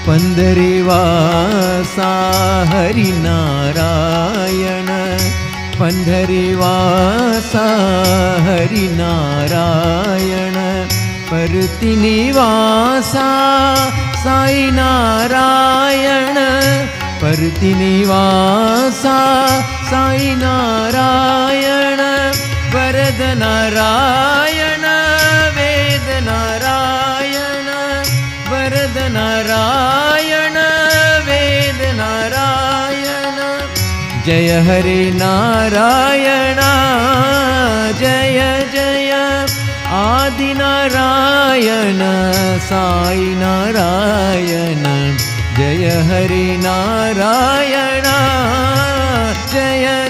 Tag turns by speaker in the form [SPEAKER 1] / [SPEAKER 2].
[SPEAKER 1] पंधरीवासा हरिनारायण पंधरीवासा हरिनारायण परतिनिवासा साई नारायण परतिनिवासा साई नारायण वरद नारायण वेद नारायण वरद नारायण वेद नारायण जय हरे नारायण जय जय आदि नारायण साई नारायण जय हरे नारायण जय